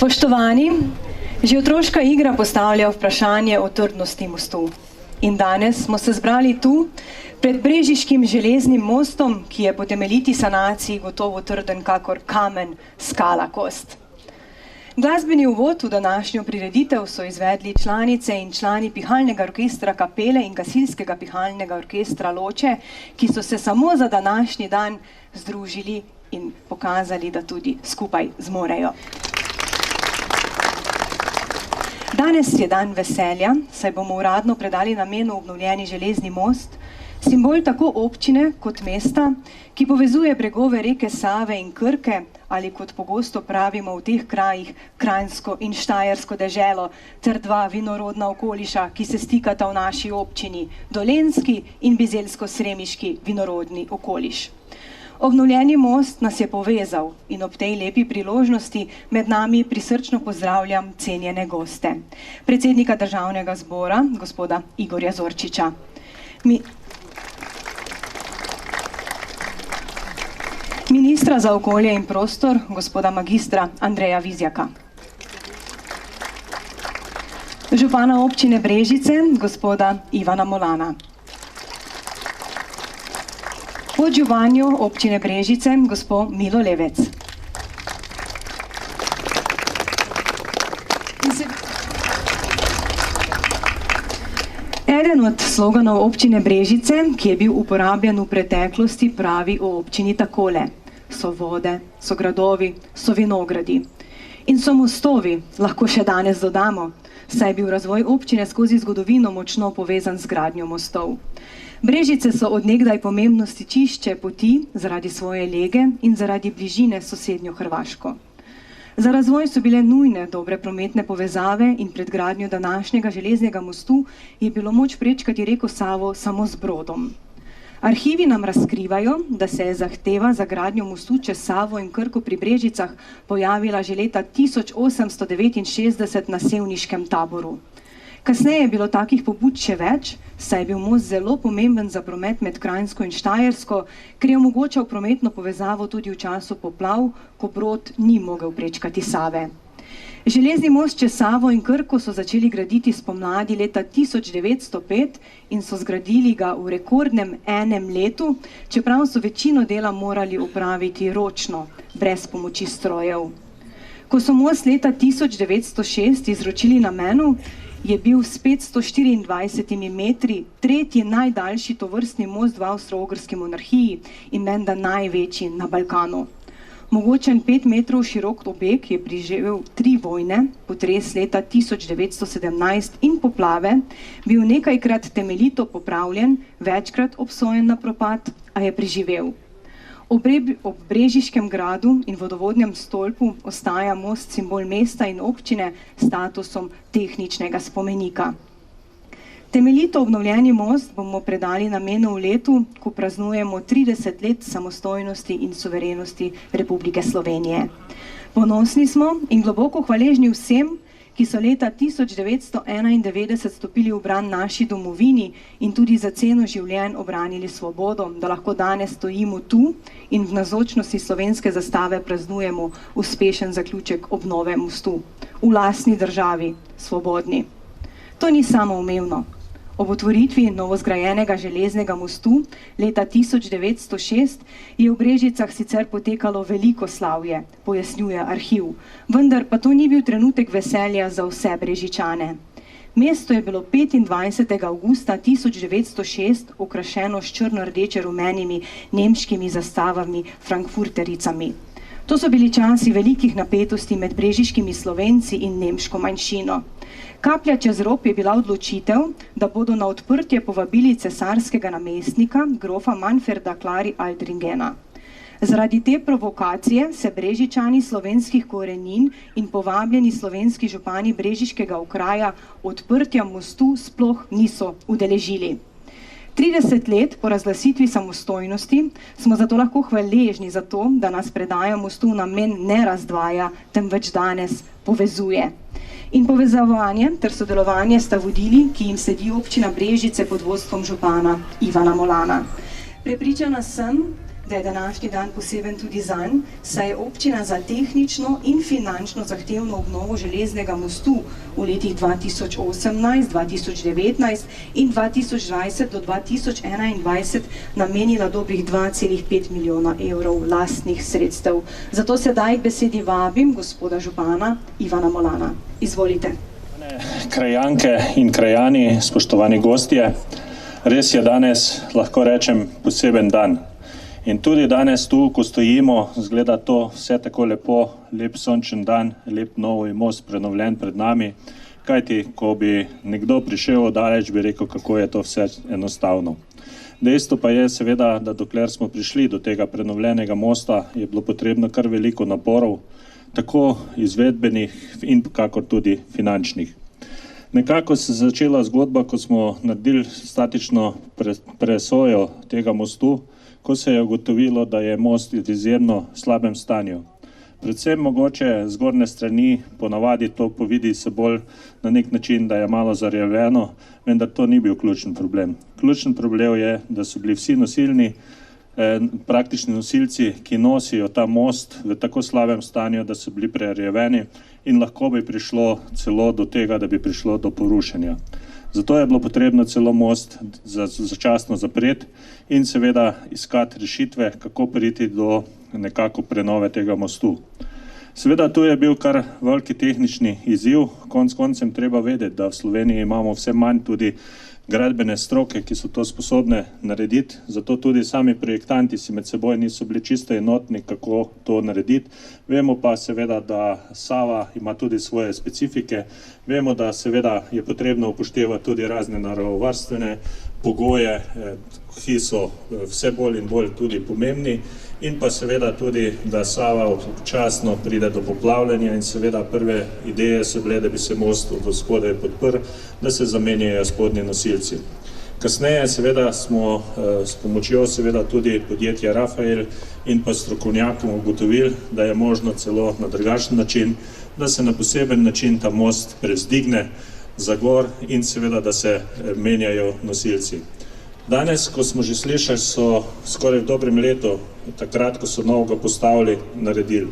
Spoštovani, že otroška igra postavlja vprašanje o trdnosti mostu. In danes smo se zbrali tu, pred Brežiškim železnim mostom, ki je po temeljiti sanaciji gotovo trden kakor kamen, skala, kost. Glasbeni uvod v današnjo prireditev so izvedli članice in člani pihalnega orkestra Kapele in gasilskega pihalnega orkestra Loče, ki so se samo za današnji dan združili in pokazali, da tudi skupaj zmorejo. Danes je dan veselja, saj bomo uradno predali namenu obnovljeni železni most, simbol tako občine kot mesta, ki povezuje bregove reke Save in Krke, ali kot pogosto pravimo v teh krajih, Kranjsko in Štajersko deželo, ter dva vinorodna okoliša, ki se stikata v naši občini, Dolenjski in Bizeljsko-sremiški vinorodni okoliš. Obnovljeni most nas je povezal in ob tej lepi priložnosti med nami prisrčno pozdravljam cenjene goste. Predsednika Državnega zbora, gospoda Igorja Zorčiča. Ministra za okolje in prostor, gospoda magistra Andreja Vizjaka. Župana občine Brežice, gospoda Ivana Molana. Podžupanjo občine Brežice, gospod Milo Levec. Eden od sloganov občine Brežice, ki je bil uporabljen v preteklosti, pravi o občini takole: so vode, so gradovi, so vinogradi. In so mostovi, lahko še danes dodamo, saj je bil razvoj občine skozi zgodovino močno povezan z gradnjo mostov. Brežice so od nekdaj pomembno stičišče poti zaradi svoje lege in zaradi bližine s sosednjo Hrvaško. Za razvoj so bile nujne dobre prometne povezave in pred gradnjo današnjega železnega mostu je bilo moč prečkati reko Savo samo z brodom. Arhivi nam razkrivajo, da se je zahteva za gradnjo mostu čez Savo in Krko pri Brežicah pojavila že leta 1869 na sevniškem taboru. Kasneje je bilo takih pobud še več, saj je bil most zelo pomemben za promet med Kranjsko in Štajersko, ker je omogočal prometno povezavo tudi v času poplav, ko brod ni mogel prečkati Save. Železni most čez Savo in Krko so začeli graditi spomladi leta 1905 in so zgradili ga v rekordnem enem letu, čeprav so večino dela morali opraviti ročno, brez pomoči strojev. Ko so most leta 1906 izročili namenu, je bil s 524 metri tretji najdaljši tovrstni most v Avstro-Ogrski monarhiji in menda največji na Balkanu. Mogočen 5 metrov širok objekt je preživel 3 vojne, potres leta 1917 in poplave, bil nekajkrat temeljito popravljen, večkrat obsojen na propad, a je preživel. Ob Brežiškem gradu in vodovodnem stolpu ostaja most simbol mesta in občine s statusom tehničnega spomenika. Temeljito obnovljeni most bomo predali namenu v letu, ko praznujemo 30 let samostojnosti in suverenosti Republike Slovenije. Ponosni smo in globoko hvaležni vsem, ki so leta 1991 stopili v bran naši domovini in tudi za ceno življenj obranili svobodo, da lahko danes stojimo tu in v navzočnosti slovenske zastave praznujemo uspešen zaključek obnove mostu. V lastni državi, svobodni. To ni samoumevno. Ob otvoritvi novozgrajenega železnega mostu leta 1906 je v Brežicah sicer potekalo veliko slavje, pojasnjuje arhiv, vendar pa to ni bil trenutek veselja za vse Brežičane. Mesto je bilo 25. avgusta 1906 okrašeno s črno-rdeče rumenimi nemškimi zastavami frankfurtericami. To so bili časi velikih napetosti med brežiškimi Slovenci in nemško manjšino. Kaplja čez rob je bila odločitev, da bodo na odprtje povabili cesarskega namestnika, grofa Manfreda Clary Aldringena. Zaradi te provokacije se Brežičani slovenskih korenin in povabljeni slovenski župani brežiškega okraja odprtja mostu sploh niso udeležili. 30 let po razglasitvi samostojnosti smo zato lahko hvaležni za to, da nas predaja mostu namen ne razdvaja, temveč danes povezuje. In povezovanje ter sodelovanje sta vodili, ki jim sledi občina Brežice pod vodstvom župana Ivana Molana. Prepričana sem, da je današnji dan poseben tudi zanj, saj je občina za tehnično in finančno zahtevno obnovo železnega mostu v letih 2018, 2019 in 2020 do 2021 namenila dobrih 2,5 milijona evrov lastnih sredstev. Zato sedaj k besedi vabim gospoda župana Ivana Molana. Izvolite. Krajanke in krajani, spoštovani gostje, res je danes, lahko rečem, poseben dan. In tudi danes tu, ko stojimo, zgleda to vse tako lepo, lep sončen dan, lep novi most prenovljen pred nami, kajti ko bi nekdo prišel oddaleč, bi rekel, kako je to vse enostavno. Dejstvo pa je seveda, da dokler smo prišli do tega prenovljenega mosta, je bilo potrebno kar veliko naporov, tako izvedbenih in kakor tudi finančnih. Nekako se je začela zgodba, ko smo naredili statično presojo tega mostu, ko se je ugotovilo, da je most v izjemno slabem stanju. Predvsem mogoče zgornje strani, ponavadi to povidi se bolj na nek način, da je malo zarjavljeno, vendar to ni bil ključen problem. Ključen problem je, da so bili vsi nosilni, praktični nosilci, ki nosijo ta most v tako slabem stanju, da so bili prerjaveni in lahko bi prišlo celo do tega, da bi prišlo do porušenja. Zato je bilo potrebno celo most začasno zapreti in seveda iskati rešitve, kako priti do nekako prenove tega mostu. Seveda tu je bil kar veliki tehnični izziv, konec koncem treba vedeti, da v Sloveniji imamo vse manj tudi gradbene stroke, ki so to sposobne narediti, zato tudi sami projektanti si med seboj niso bili čisto enotni, kako to narediti. Vemo pa seveda, da Sava ima tudi svoje specifike, vemo, da seveda je potrebno upoštevati tudi razne naravovarstvene pogoje, ki so vse bolj in bolj tudi pomembni, in pa seveda tudi, da Sava občasno pride do poplavljanja in seveda prve ideje so bile, da bi se most od spodaj podprl, da se zamenjajo spodnji nosilci. Kasneje seveda smo s pomočjo seveda tudi podjetja Rafael in pa strokovnjakom ugotovili, da je možno celo na drugačen način, da se na poseben način ta most prevzdigne za gor in seveda, da se menjajo nosilci. Danes, ko smo že slišali, so skoraj v dobrem letu, takrat, ko so novega postavili, naredili.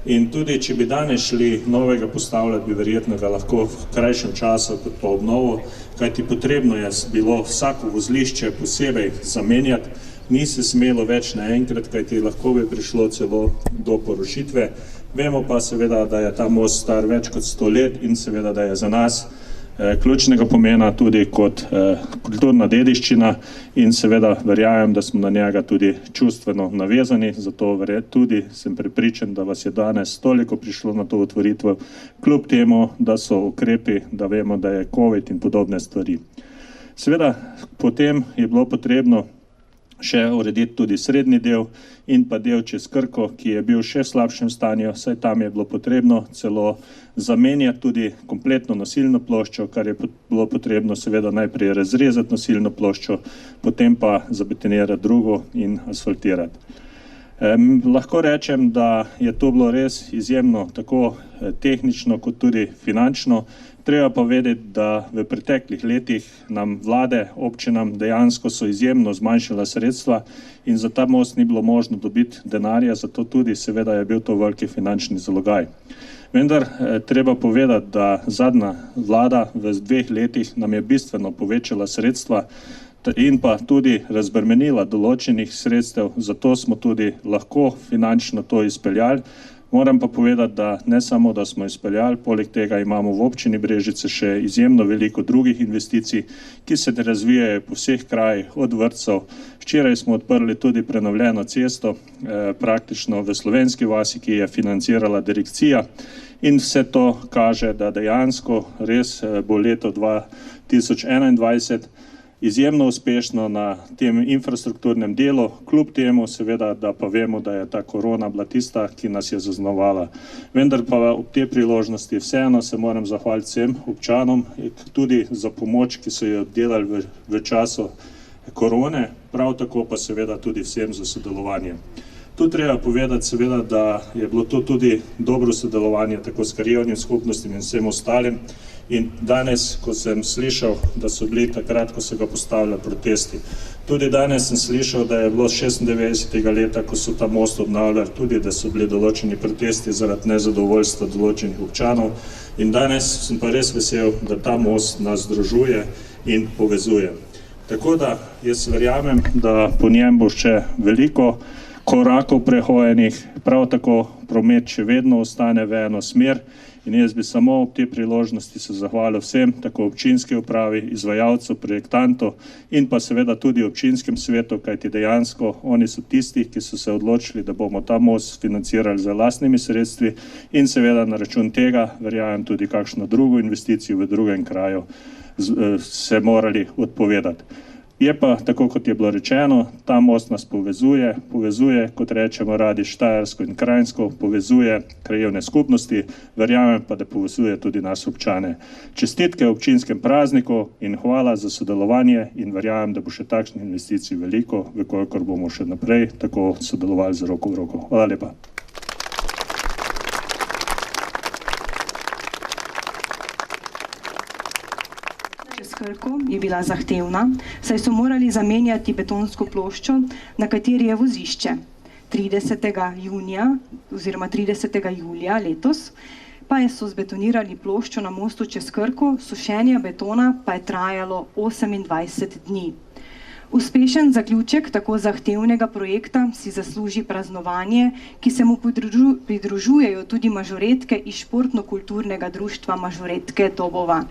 In tudi, če bi danes šli novega postavljati, bi verjetno ga lahko v krajšem času kot pa obnovo, kajti potrebno je bilo vsako vozlišče posebej zamenjati, ni se smelo več naenkrat, kajti lahko bi prišlo celo do porušitve. Vemo pa seveda, da je ta most star več kot 100 let in seveda, da je za nas ključnega pomena tudi kot kulturna dediščina in seveda verjamem, da smo na njega tudi čustveno navezani, zato tudi sem prepričan, da vas je danes toliko prišlo na to otvoritev, kljub temu, da so ukrepi, da vemo, da je COVID in podobne stvari. Seveda, potem je bilo potrebno še urediti tudi srednji del in pa del čez Krko, ki je bil še v slabšem stanju, saj tam je bilo potrebno celo zamenjati tudi kompletno nosilno ploščo, kar je bilo potrebno seveda najprej razrezati nosilno ploščo, potem pa zabetonirati drugo in asfaltirati. Lahko rečem, da je to bilo res izjemno tako tehnično kot tudi finančno. Treba pa vedeti, da v preteklih letih nam vlade, občinam dejansko so izjemno zmanjšala sredstva in za ta most ni bilo možno dobiti denarja, zato tudi seveda je bil to veliki finančni zalogaj. Vendar treba povedati, da zadnja vlada v 2 letih nam je bistveno povečala sredstva in pa tudi razbremenila določenih sredstev, zato smo tudi lahko finančno to izpeljali. Moram pa povedati, da ne samo, da smo izpeljali, poleg tega imamo v občini Brežice še izjemno veliko drugih investicij, ki se razvijajo po vseh krajih, od vrtcev. Včeraj smo odprli tudi prenovljeno cesto, praktično v Slovenski vasi, ki je financirala direkcija, in vse to kaže, da dejansko res bo leto 2021 izjemno uspešno na tem infrastrukturnem delu, kljub temu seveda, da pa vemo, da je ta korona bila tista, ki nas je zaznamovala. Vendar pa ob te priložnosti vseeno se moram zahvaliti vsem občanom, tudi za pomoč, ki so jo delali v času korone, prav tako pa seveda tudi vsem za sodelovanje. Tu treba povedati seveda, da je bilo to tudi dobro sodelovanje tako s krajevnim skupnostim in vsem ostalim. In danes, ko sem slišal, da so bili takrat, ko so ga postavljali protesti, tudi danes sem slišal, da je bilo 96. leta, ko so ta most obnavljali, tudi da so bili določeni protesti zaradi nezadovoljstva določenih občanov. In danes sem pa res vesel, da ta most nas združuje in povezuje. Tako da jaz verjamem, da po njem bo še veliko korakov prehojenih, prav tako promet še vedno ostane v eno smer in jaz bi samo ob te priložnosti se zahvalil vsem, tako občinski upravi, izvajalcev, projektantov in pa seveda tudi občinskem svetu, kajti dejansko oni so tisti, ki so se odločili, da bomo ta most financirali z lastnimi sredstvi in seveda na račun tega, verjamem, tudi kakšno drugo investicijo v drugem kraju se morali odpovedati. Je pa, tako kot je bilo rečeno, ta most nas povezuje, kot rečemo radi, Štajersko in Kranjsko, povezuje krajevne skupnosti, verjamem pa, da povezuje tudi nas občane. Čestitke občinskem prazniku in hvala za sodelovanje in verjamem, da bo še takšnih investicij veliko, vkolikor bomo še naprej tako sodelovali z roko v roko. Hvala lepa. Krko je bila zahtevna, saj so morali zamenjati betonsko ploščo, na kateri je vozišče. 30. junija oziroma 30. julija letos pa so zbetonirali ploščo na mostu čez Krko, sušenje betona pa je trajalo 28 dni. Uspešen zaključek tako zahtevnega projekta si zasluži praznovanje, ki se mu pridružujejo tudi mažoretke iz športno-kulturnega društva Mažoretke Dobova.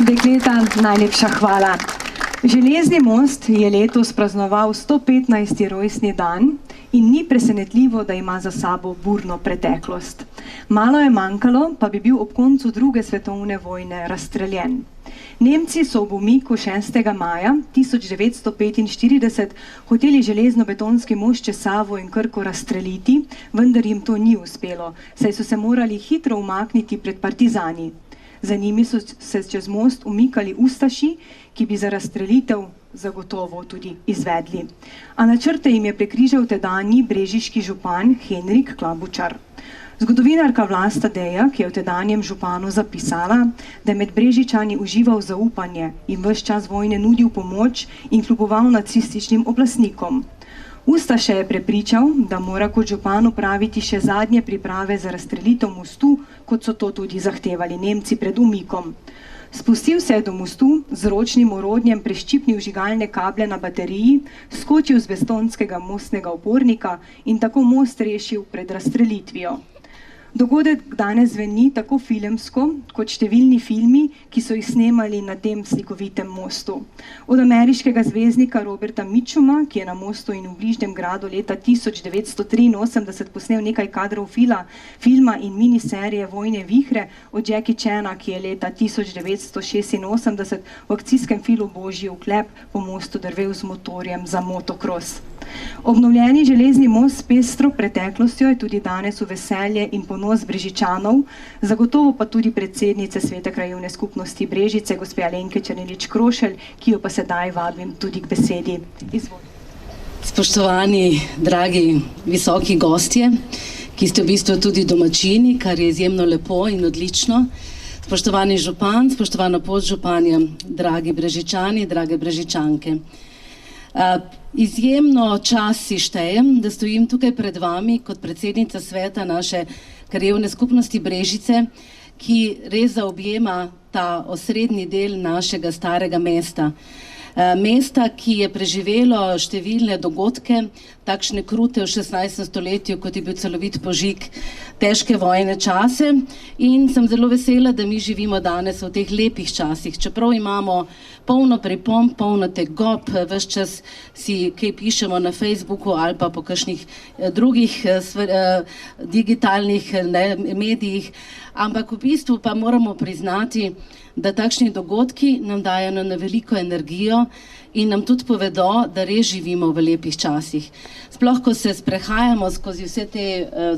Dekleta, najlepša hvala. Železni most je letos praznoval 115. rojstni dan in ni presenetljivo, da ima za sabo burno preteklost. Malo je manjkalo, pa bi bil ob koncu druge svetovne vojne razstreljen. Nemci so ob umiku 6. maja 1945 hoteli železno-betonski most čez Savo in Krko razstreliti, vendar jim to ni uspelo, saj so se morali hitro umakniti pred partizani. Za njimi so se čez most umikali ustaši, ki bi za razstrelitev zagotovo tudi izvedli. A načrte jim je prekrižal tedanji brežiški župan Henrik Klabučar. Zgodovinarka Vlasta Deja, ki je v tedanjem županu zapisala, da je med Brežičani užival zaupanje in ves čas vojne nudil pomoč in kljuboval nacističnim oblastnikom. Ustaše je prepričal, da mora kot župan opraviti še zadnje priprave za razstrelitev mostu, kot so to tudi zahtevali Nemci pred umikom. Spustil se je do mostu, z ročnim orodjem preščipnil žigalne kable na bateriji, skočil z betonskega mostnega opornika in tako most rešil pred razstrelitvijo. Dogodek danes zveni tako filmsko, kot številni filmi, ki so jih snemali na tem slikovitem mostu. Od ameriškega zvezdnika Roberta Mitchuma, ki je na mostu in v bližnjem gradu leta 1983 posnel nekaj kadrov filma in miniserije Vojne vihre, od Jackie Chana, ki je leta 1986 v akcijskem filmu Božji uklep po mostu drvel z motorjem za motokros. Obnovljeni železni most s pestro preteklostjo je tudi danes v veselje in ponos Brežičanov, zagotovo pa tudi predsednice Svete krajevne skupnosti Brežice, gospe Alenke Černelič-Krošelj, ki jo pa sedaj vabim tudi k besedi. Izvolite. Spoštovani, dragi, visoki gostje, ki ste v bistvu tudi domačini, kar je izjemno lepo in odlično. Spoštovani župan, spoštovana podžupanja, dragi Brežičani, drage Brežičanke. Izjemno čas si štejem, da stojim tukaj pred vami kot predsednica sveta naše krajevne skupnosti Brežice, ki res zaobjema ta osrednji del našega starega mesta. Mesta, ki je preživelo številne dogodke, takšne krute v 16. stoletju, kot je bil celovit požig, težke vojne čase, in sem zelo vesela, da mi živimo danes v teh lepih časih. Čeprav imamo polno pripomb, polno tegob, ves čas si kaj pišemo na Facebooku ali pa po kakšnih drugih digitalnih medijih, ampak v bistvu pa moramo priznati, da takšni dogodki nam dajo na veliko energijo in nam tudi povedo, da res živimo v lepih časih. Sploh, ko se sprehajamo skozi vse te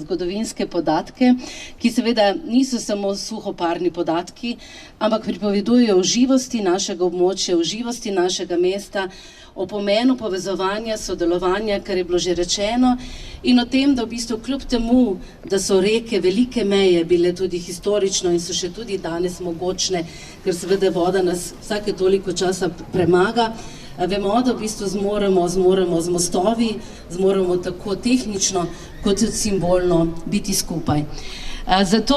zgodovinske podatke, ki seveda niso samo suhoparni podatki, ampak pripovedujejo o živosti našega območja, o živosti našega mesta, o pomenu povezovanja, sodelovanja, kar je bilo že rečeno, in o tem, da v bistvu kljub temu, da so reke velike meje bile tudi historično in so še tudi danes mogočne, ker seveda voda nas vsake toliko časa premaga, vemo, da v bistvu zmoremo z mostovi, zmoremo tako tehnično kot tudi simbolno biti skupaj. Zato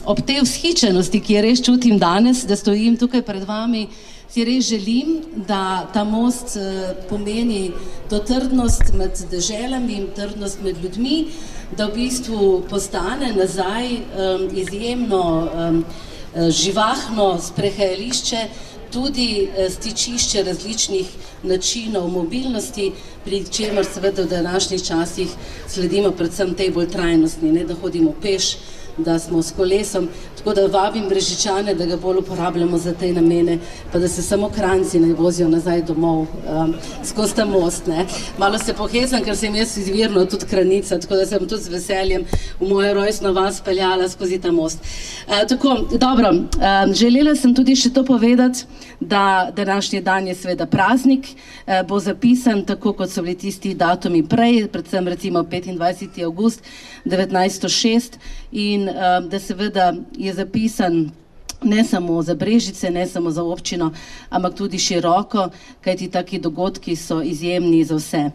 ob tej vzhičenosti, ki je res čutim danes, da stojim tukaj pred vami, si res želim, da ta most pomeni to trdnost med deželami in trdnost med ljudmi, da v bistvu postane nazaj izjemno živahno sprehajališče, tudi stičišče različnih načinov mobilnosti, pri čemer seveda v današnjih časih sledimo predvsem tej bolj trajnostni, ne da hodimo peš, da smo s kolesom, tako da vabim Brežičane, da ga bolj uporabljamo za te namene, pa da se samo Kranjci ne vozijo nazaj domov skozi ta most. Malo se pohecam, ker sem jaz izvirno tudi Kranjica, tako da sem tudi z veseljem v mojo rojstno vas peljala skozi ta most. Tako, dobro, želela sem tudi še to povedati, da današnji dan je seveda praznik, bo zapisan tako, kot so bili tisti datumi prej, predvsem recimo 25. avgust 1906, in da seveda je zapisan ne samo za Brežice, ne samo za občino, ampak tudi široko, kajti taki dogodki so izjemni za vse.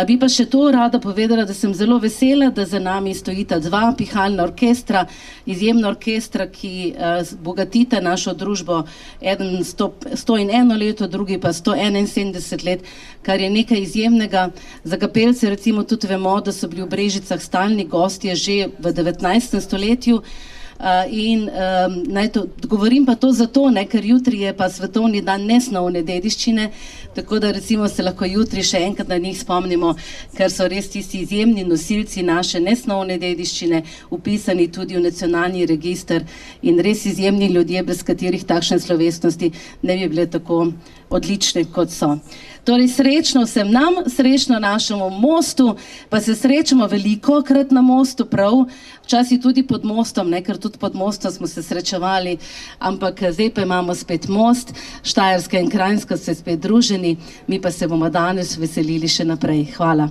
Bi pa še to rada povedala, da sem zelo vesela, da za nami stojita dva pihalna orkestra, izjemna orkestra, ki bogatita našo družbo, eden 101 leto, drugi pa 171 let, kar je nekaj izjemnega. Za kapelce recimo tudi vemo, da so bili v Brežicah stalni gostje že v 19. stoletju, in govorim pa to zato, ker jutri je pa svetovni dan nesnovne dediščine, tako da recimo se lahko jutri še enkrat na njih spomnimo, ker so res tisti izjemni nosilci naše nesnovne dediščine, upisani tudi v nacionalni register, in res izjemni ljudje, brez katerih takšne slovesnosti ne bi bile tako odlične, kot so. Torej, srečno vsem nam, srečno našemu mostu, pa se srečamo velikokrat na mostu, prav, včasih tudi pod mostom, ker tudi pod mostom smo se srečevali, ampak zdaj pa imamo spet most, Štajerska in Kranjska so spet druženi, mi pa se bomo danes veselili še naprej. Hvala.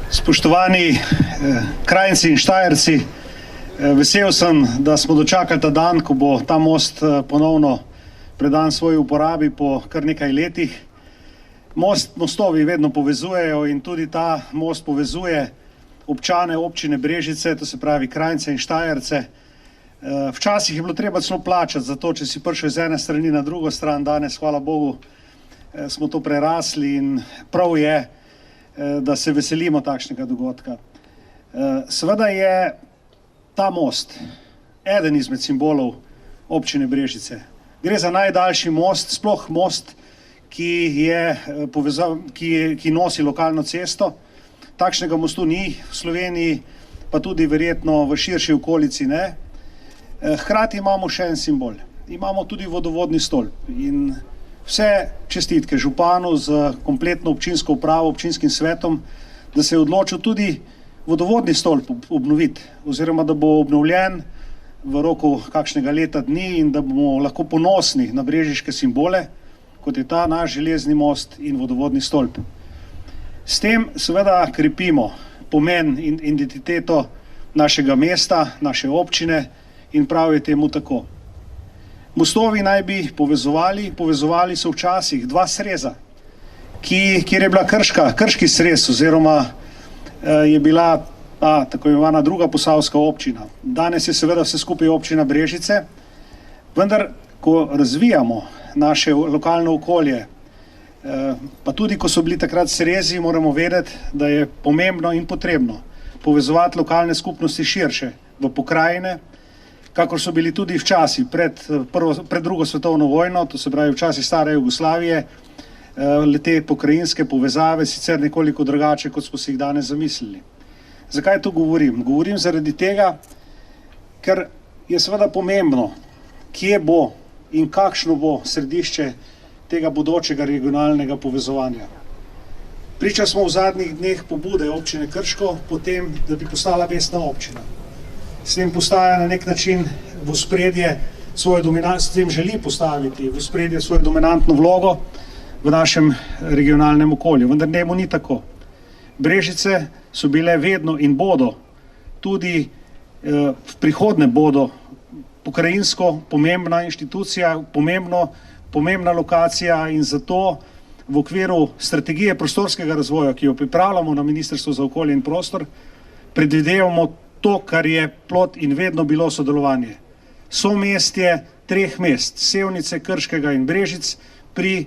Spoštovani Krajnci in Štajerci, vesel sem, da smo dočakali ta dan, ko bo ta most ponovno predan svoji uporabi po kar nekaj letih. Mostovi vedno povezujejo in tudi ta most povezuje občane občine Brežice, to se pravi Krajnce in Štajerce. Včasih je bilo treba celo plačati za to, če si prišel z ene strani na drugo stran, danes, hvala Bogu, smo to prerasli in prav je, da se veselimo takšnega dogodka. Seveda je ta most eden izmed simbolov občine Brežice. Gre za najdaljši most, sploh most, ki nosi lokalno cesto. Takšnega mostu ni v Sloveniji, pa tudi verjetno v širši okolici ne. Hkrati imamo še en simbol. Imamo tudi vodovodni stolp in vse čestitke županu z kompletno občinsko upravo, občinskim svetom, da se je odločil tudi vodovodni stolp obnoviti oziroma da bo obnovljen v roku kakšnega leta dni in da bomo lahko ponosni na brežiške simbole, kot je ta naš železni most in vodovodni stolp. S tem seveda krepimo pomen in identiteto našega mesta, naše občine in prav je temu tako. Mostovi naj bi povezovali so včasih dva sreza, kjer je bila krški srez oziroma je bila tako imenovana druga posavska občina. Danes je seveda vse skupaj občina Brežice, vendar ko razvijamo naše lokalno okolje, pa tudi ko so bili takrat srezi, moramo vedeti, da je pomembno in potrebno povezovati lokalne skupnosti širše v pokrajine, kakor so bili tudi včasih pred drugo svetovno vojno, to se pravi včasih stare Jugoslavije, te pokrajinske povezave sicer nekoliko drugače, kot smo si jih danes zamislili. Zakaj to govorim? Govorim zaradi tega, ker je seveda pomembno, kje bo in kakšno bo središče tega bodočega regionalnega povezovanja. Priča smo v zadnjih dneh pobude občine Krško potem, da bi postala mestna občina. S tem postaja na nek način v ospredje s tem želi postaviti v ospredje svojo dominantno vlogo v našem regionalnem okolju, vendar njemu ni tako. Brežice so bile vedno in bodo, tudi v prihodnje bodo pokrajinsko pomembna inštitucija, pomembna lokacija in zato v okviru strategije prostorskega razvoja, ki jo pripravljamo na Ministrstvu za okolje in prostor, predvidevamo to, kar je plod in vedno bilo sodelovanje. Somestje treh mest, Sevnice, Krškega in Brežic, pri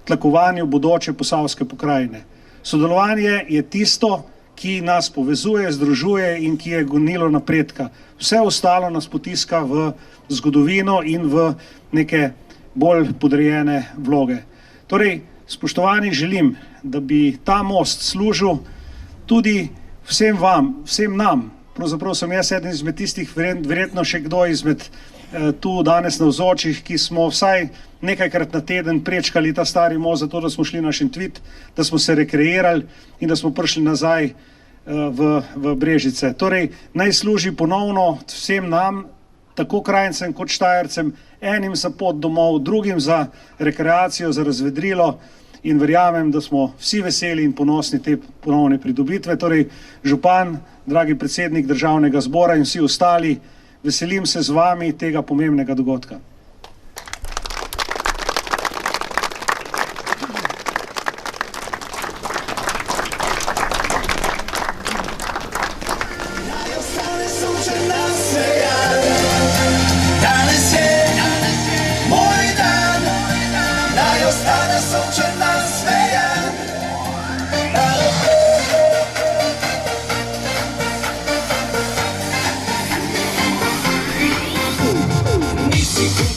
tlakovanju bodoče posavske pokrajine. Sodelovanje je tisto, ki nas povezuje, združuje in ki je gonilo napredka. Vse ostalo nas potiska v zgodovino in v neke bolj podrejene vloge. Torej, spoštovani, želim, da bi ta most služil tudi vsem vam, vsem nam. Pravzaprav sem jaz eden izmed tistih, verjetno še kdo izmed tu danes navzočih, ki smo vsaj nekajkrat na teden prečkali ta stari most, zato da smo šli na Šentvid, da smo se rekreirali in da smo prišli nazaj v Brežice. Torej, naj služi ponovno vsem nam, tako Krajincem kot Štajercem, enim za pot domov, drugim za rekreacijo, za razvedrilo in verjamem, da smo vsi veseli in ponosni te ponovne pridobitve. Torej, župan, dragi predsednik Državnega zbora in vsi ostali, veselim se z vami tega pomembnega dogodka. Nisi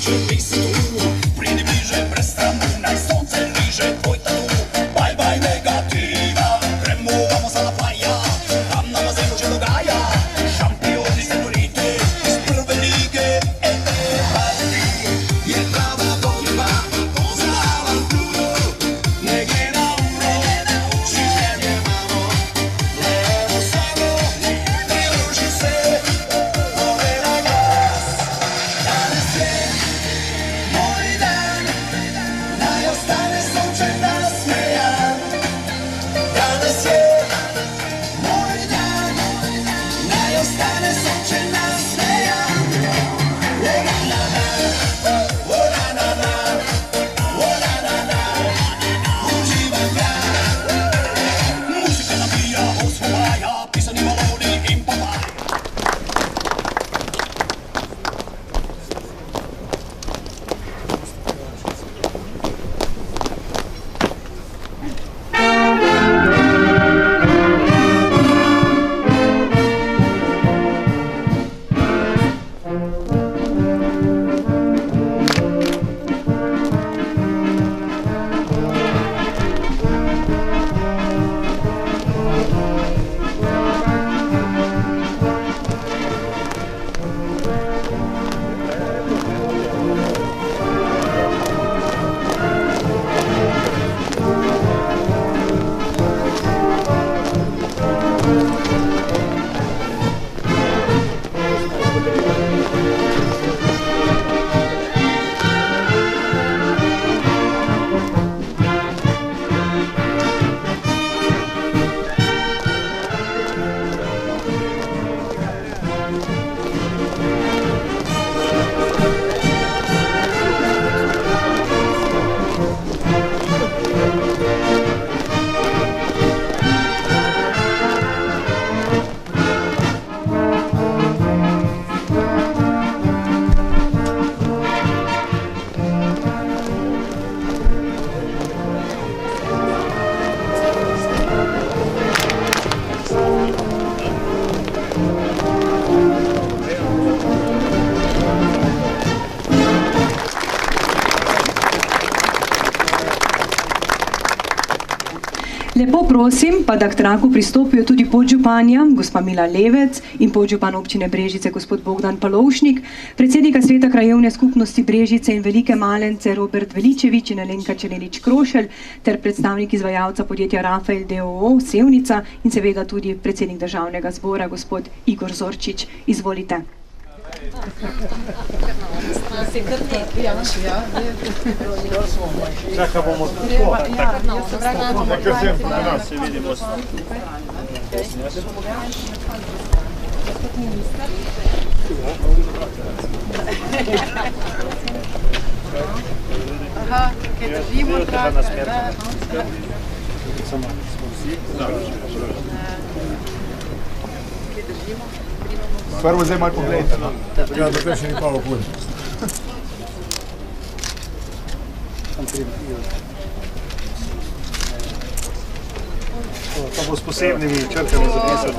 Prosim pa, da k traku pristopijo tudi podžupanja, gospa Mila Levec in podžupan občine Brežice, gospod Bogdan Palovšnik, predsednika sveta krajevne skupnosti Brežice in Velike Malence, Robert Veličevič in Alenka Černelič Krošelj, ter predstavnik izvajalca podjetja Rafael d.o.o. Sevnica in seveda tudi predsednik državnega zbora, gospod Igor Zorčič. Izvolite. Čaka bomo tako. Se vidimo. Aha, kaj držimo trak. Prvo zdaj malo pogledajte, no. Ja, dokaj še ni palo pun. To bo s posebnimi črkami zapisano.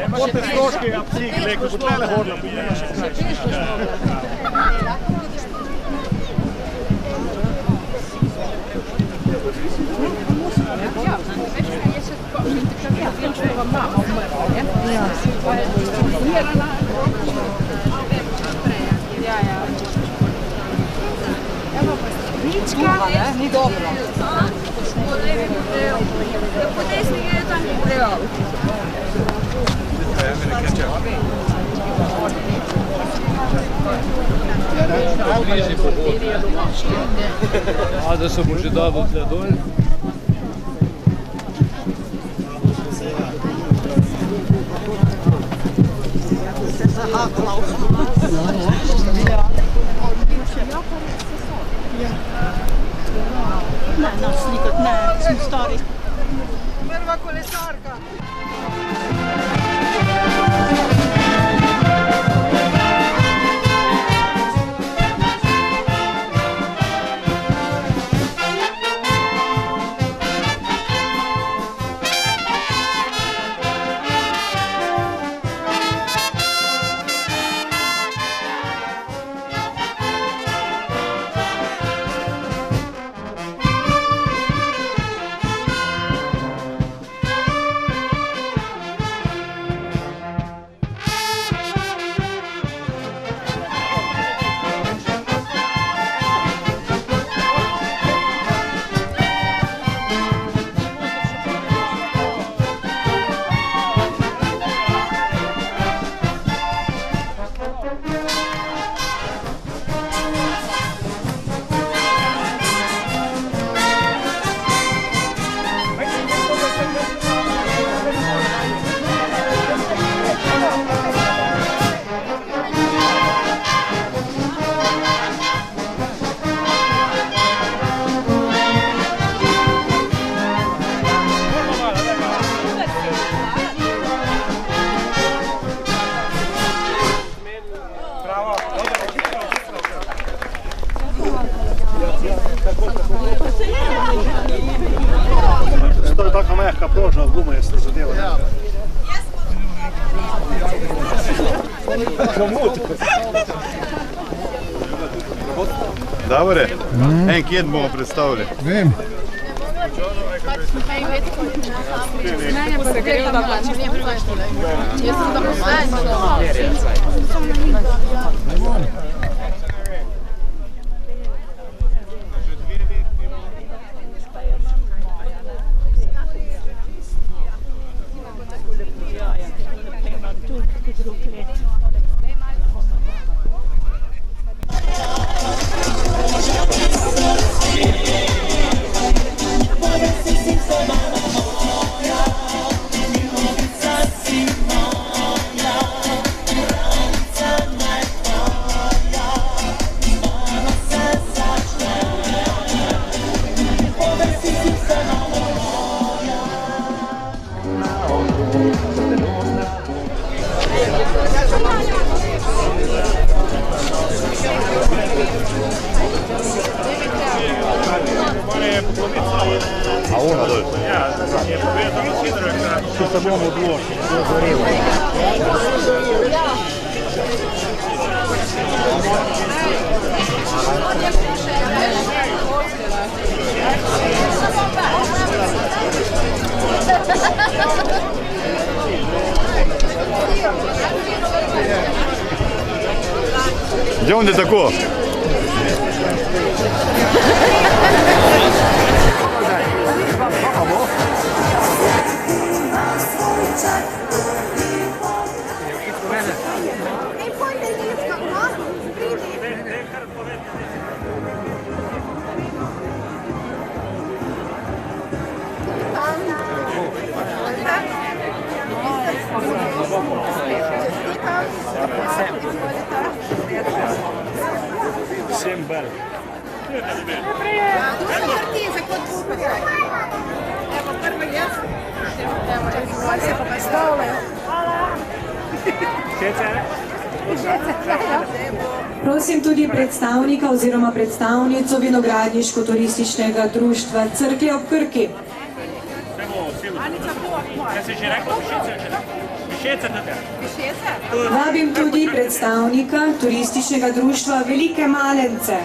Bote stroške, a psi, glej, ko bo tlele hodila. Ni dobro. Po desni je tam preval. A da se bo že dal tle dol? Ne, nas slikati, ne, sem stari. Prva kolesarka. Ka prožna guma je se zadeva. Davore, en kjed bomo predstavili. Vem. Gdje onda tako? Vsem bel. Prosim tudi predstavnika oziroma predstavnico vinogradniško-turističnega društva Cerklje ob Krki. Vabim tudi predstavnika turističnega društva Velike Malence.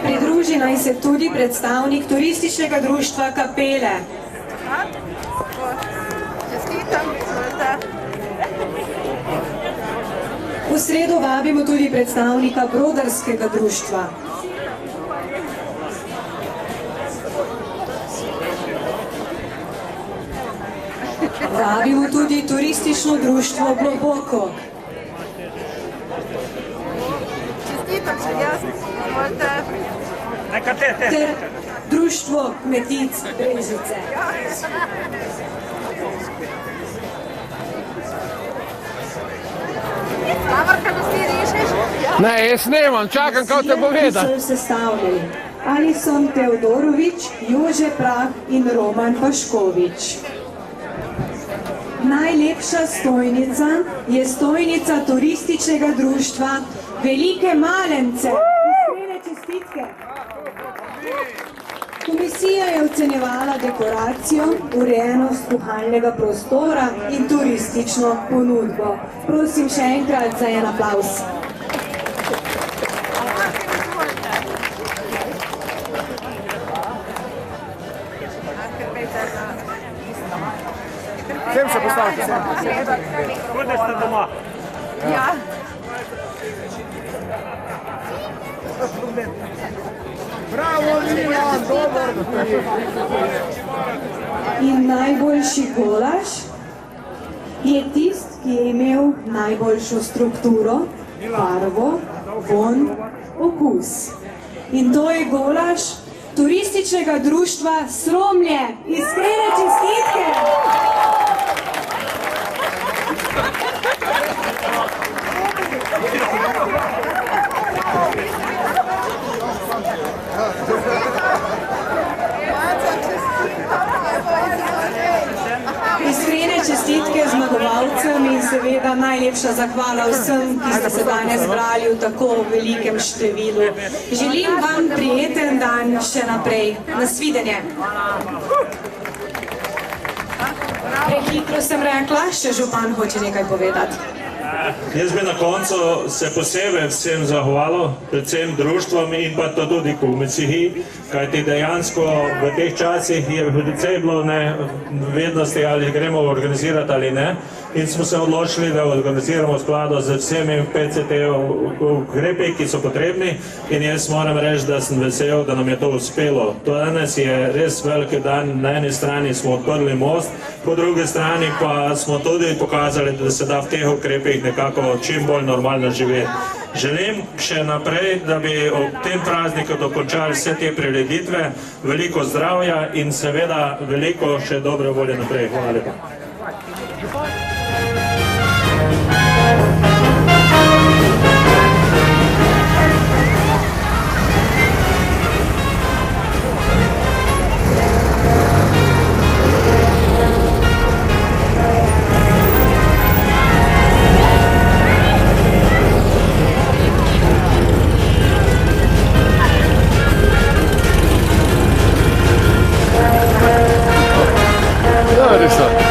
Pridruži naj se tudi predstavnik turističnega društva Kapele. V sredo vabimo tudi predstavnika brodarskega društva. Vabimo tudi turistično društvo Globoko. Ter društvo Kmetic Brežice. Ne, jaz nemam, čakam, kako te bo vedel. So sestavljeni Alison Teodorovič, Jože Prah in Roman Paškovič. Najlepša stojnica je stojnica turističnega društva Velike Malence. Iskrene čestitke. Komisija je ocenjevala dekoracijo, urejenost kuhalnega prostora in turistično ponudbo. Prosim še enkrat za en aplavz. Sem se postavite, sem. Kurde ste doma? Ja. Bravo, Milan, dober. In najboljši golaž je tist, ki je imel najboljšo strukturo, barvo, vonj, okus. In to je golaž turističnega društva Sromlje. Iskrene čestitke! Iskrene čestitke zmagovalcem. sodelavcem in seveda najlepša zahvala vsem, ki ste se danes zbrali v tako velikem številu. Želim vam prijeten dan še naprej. Nasvidenje. Prehitro sem rekla, še župan hoče nekaj povedati. Jaz bi na koncu se posebej vsem zahvalil, predvsem društvom in pa to tudi komisiji, kajti dejansko v teh časih je precej bilo nevednosti, ali gremo organizirati ali ne, in smo se odločili, da organiziramo v skladu z vsemi PCT ukrepi, ki so potrebni, in jaz moram reči, da sem vesel, da nam je to uspelo. Danes je res veliki dan, na eni strani smo odprli most, po drugi strani pa smo tudi pokazali, da se da v teh ukrepih nekako čim bolj normalno živeti. Želim še naprej, da bi ob tem prazniku dokončali vse te prireditve, veliko zdravja in seveda veliko še dobre volje naprej. Hvala lepa. Da, res.